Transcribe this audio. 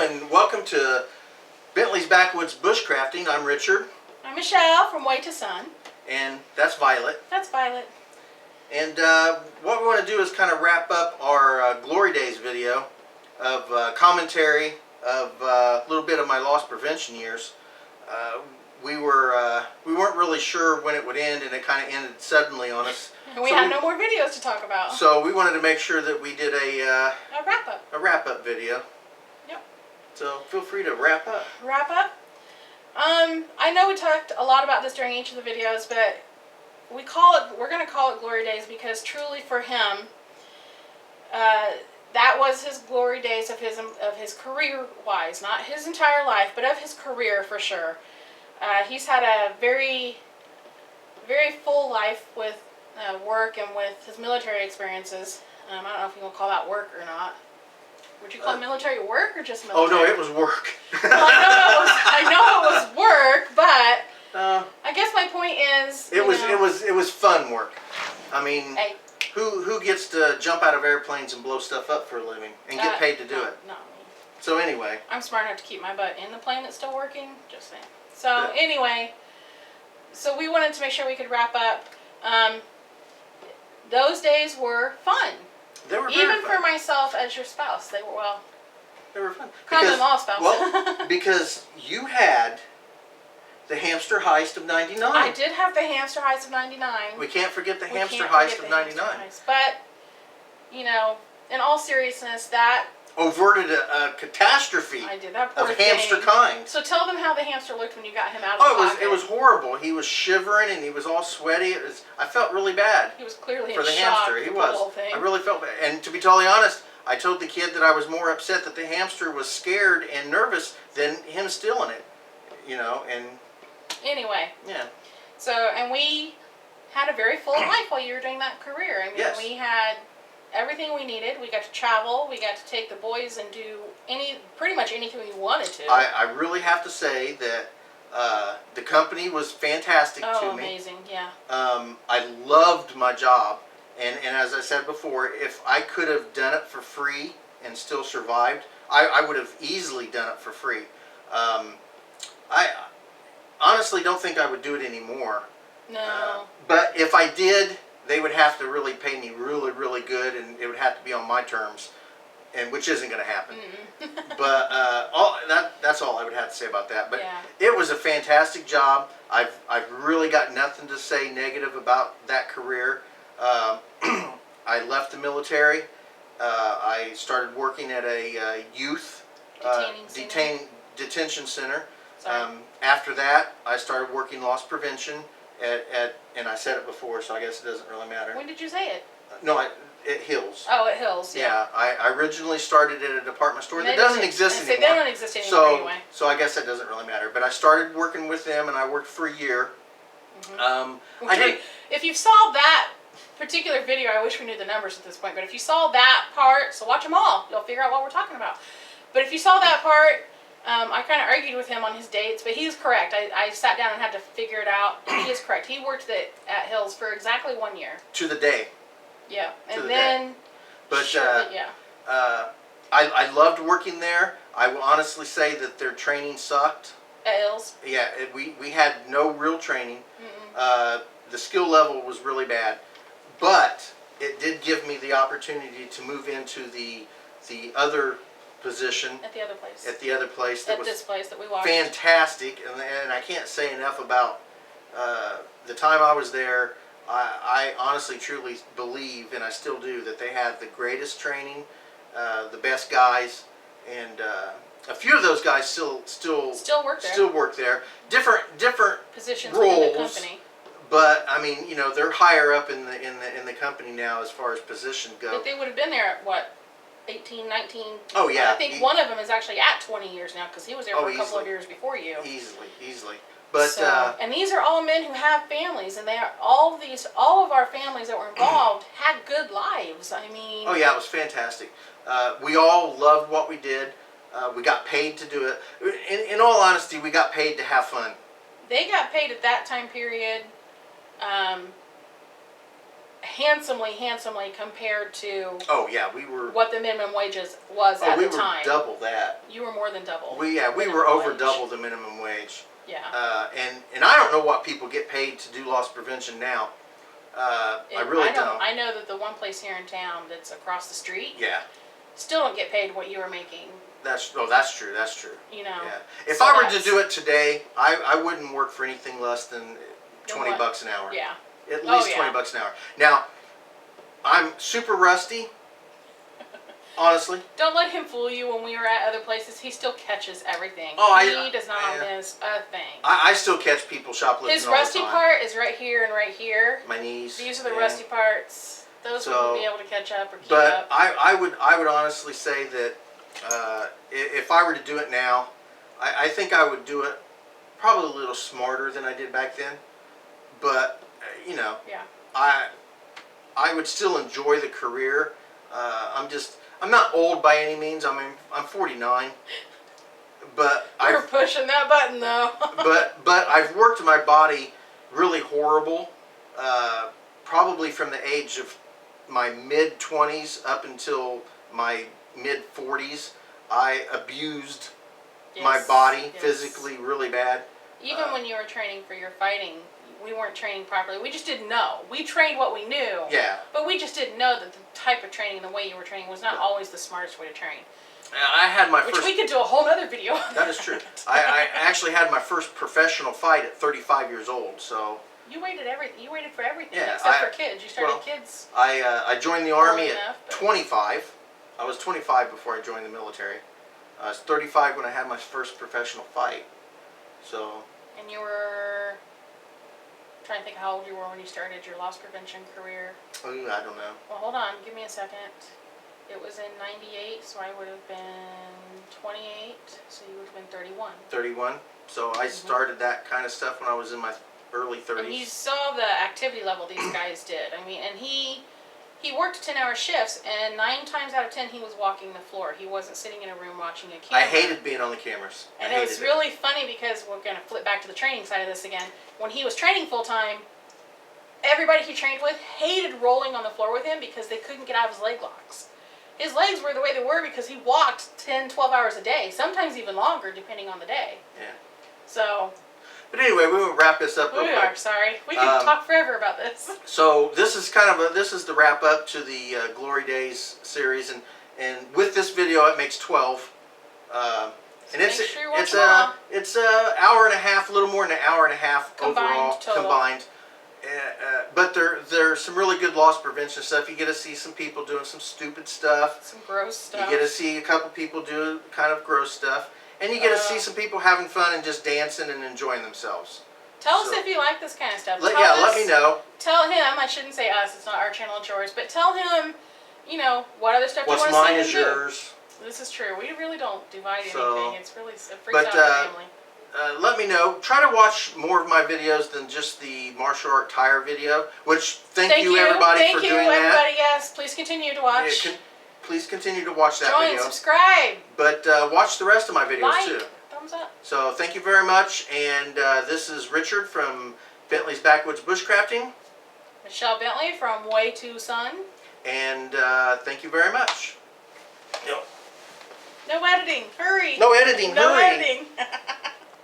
and welcome to Bentley's Backwoods Bushcrafting. I'm Richard. I'm Michelle from Way to Sun. And that's Violet. That's Violet. And what we want to do is kind of wrap up our Glory Days video of commentary of a little bit of my loss prevention years. We weren't really sure when it would end, and it kind of ended suddenly on us. And we had no more videos to talk about. So we wanted to make sure that we did a wrap-up. A wrap-up video. Yep. So feel free to wrap up. Wrap up? I know we talked a lot about this during each of the videos, but we're going to call it Glory Days because truly for him, that was his glory days of his career-wise. Not his entire life, but of his career for sure. He's had a very, very full life with work and with his military experiences. I don't know if you want to call that work or not. Would you call military work or just military? Oh no, it was work. Well, I know it was work, but I guess my point is it was fun work. I mean, hey. who gets to jump out of airplanes and blow stuff up for a living and get paid to do it? Not me. So anyway, I'm smart enough to keep my butt in the plane that's still working. Just saying. So anyway, so we wanted to make sure we could wrap up. Those days were fun. They were very even fun. For myself as your spouse. They were fun. Kind of all spouse. Well, because you had the hamster heist of '99. I did have the hamster heist of '99. We can't forget the hamster heist of '99. But you know, in all seriousness, that averted a catastrophe I did, that poor of hamster kind. So tell them how the hamster looked when you got him out of the pocket. It was horrible. He was shivering and he was all sweaty. I felt really bad. He was clearly for in the shock hamster. He for was. the whole thing. I really felt bad. And to be totally honest, I told the kid that I was more upset that the hamster was scared and nervous than him stealing it. You know, and anyway. Yeah. So, and we had a very full life while you were doing that career. I mean, yes. We had everything we needed. We got to travel. We got to take the boys and do pretty much anything we wanted to. I really have to say that the company was fantastic to me. Oh, amazing, yeah. I loved my job. And as I said before, if I could have done it for free and still survived, I would have easily done it for free. I honestly don't think I would do it anymore. No. But if I did, they would have to really pay me really, really good, and it would have to be on my terms, and which isn't going to happen. But that's all I would have to say about that. But yeah. It was a fantastic job. I've really got nothing to say negative about that career. I left the military. I started working at a youth detention center. After that, I started working loss prevention and I said it before, so I guess it doesn't really matter. When did you say it? No, at Hills. Oh, at Hills, yeah. I originally started at a department store that doesn't exist anymore. They don't exist anymore anyway. So I guess that doesn't really matter. But I started working with them, and I worked for a year. If you saw that particular video, I wish we knew the numbers at this point, but if you saw that part, so watch them all, you'll figure out what we're talking about. But if you saw that part, I kind of argued with him on his dates, but he's correct. I sat down and had to figure it out. He is correct. He worked at Hills for exactly 1 year. To the day. Yeah, and then. But yeah. I loved working there. I will honestly say that their training sucked. At Hills. Yeah, we had no real training. The skill level was really bad, but it did give me the opportunity to move into the other position at the other place. At the other place that was this place that we watched. Fantastic, and I can't say enough about the time I was there. I honestly, truly believe, and I still do, that they had the greatest training, the best guys, and a few of those guys still work there. Still work there. Different positions roles, within the company. But I mean, you know, they're higher up in the company now as far as position go. But they would have been there at what? 18, 19. Oh yeah. I think one of them is actually at 20 years now because he was there for a couple of years before you. Easily. But and these are all men who have families, and they are all of our families that were involved had good lives. I mean. Oh yeah, it was fantastic. We all loved what we did. We got paid to do it. In all honesty, we got paid to have fun. They got paid at that time period. handsomely compared to Oh yeah, we were. what the minimum wages was Oh, at we the were time. double that. You were more than double. We were minimum over wage. double the minimum wage. Yeah. And I don't know what people get paid to do loss prevention now. I really don't. I know that the one place here in town that's across the street Yeah, still don't get paid what you were making. that's true. That's true. You know. Yeah. If So I were to that's- do it today, I wouldn't work for anything less than $20 what? an hour. Yeah. At Oh, least yeah. $20 an hour. Now, I'm super rusty. Honestly. Don't let him fool you. When we were at other places, he still catches everything. Oh, he does not yeah. miss a thing. I still catch people shoplifting His all the rusty time. part is right here and right here. My knees. These are the yeah. rusty parts. Those So, wouldn't be able to catch up or keep But up. I would honestly say that if I were to do it now, I think I would do it probably a little smarter than I did back then. But you know, Yeah. I would still enjoy the career. I'm not old by any means. I mean, I'm 49, but You're pushing that button though. but I've worked my body really horrible. Probably from the age of my mid 20s up until my mid 40s, I abused my Yes, body yes. physically really bad. Even when you were training for your fighting, we weren't training properly. We just didn't know. We trained what we knew. Yeah. But we just didn't know that the type of training and the way you were training was not always the smartest way to train. I had my Which first. we could do a whole other video on. That is true. I actually had my first professional fight at 35 years old. So You waited everything. You waited for everything Yeah, except I- for kids. You started well, kids. I joined the army Early at enough, but- 25. I was 25 before I joined the military. I was 35 when I had my first professional fight. So And you were... I'm trying to think how old you were when you started your loss prevention career. I don't know. Well, hold on. Give me a second. It was in 98, so I would have been 28. So you would have been 31. 31. So I started that kind of stuff when I was in my early 30s. And you saw the activity level these guys did. I mean, and he worked 10-hour shifts, and 9 times out of 10 he was walking the floor. He wasn't sitting in a room watching a camera. I hated being on the cameras. And I it hated was really funny because we're going to flip back to the training side of this again. When he was training full time, everybody he trained with hated rolling on the floor with him because they couldn't get out of his leg locks. His legs were the way they were because he walked 10, 12 hours a day, sometimes even longer depending on the day. Yeah. So, But anyway, we will wrap this up real we quick. are sorry. We could talk forever about this. So this is this is the wrap up to the Glory Days series, and with this video it makes 12. And Make sure you watch it's them all. it's a hour and a half, a little more than an hour and a half Combined overall total. combined. But there's some really good loss prevention stuff. You get to see some people doing some stupid stuff. Some gross stuff. You get to see a couple people do kind of gross stuff, and you get to see some people having fun and just dancing and enjoying themselves. Tell us So- if you like this kind of stuff. Let Tell me know. Tell him, I shouldn't say us, it's not our channel, it's yours, but tell him, what other stuff What's you want to see mine him is do. yours. This is true. We really don't divide So- anything. It's really, it freaks but, out our family. Let me know. Try to watch more of my videos than just the martial art tire video. Which thank you everybody for doing that. Everybody. Yes, please continue to watch. Yeah, please continue to watch that Join, video. subscribe, But watch the rest of my videos like, too. thumbs up. So thank you very much. And this is Richard from Bentley's Backwoods Bushcrafting. Michelle Bentley from Way Too Sun. And thank you very much. No editing. Hurry. No editing. No hurry. editing.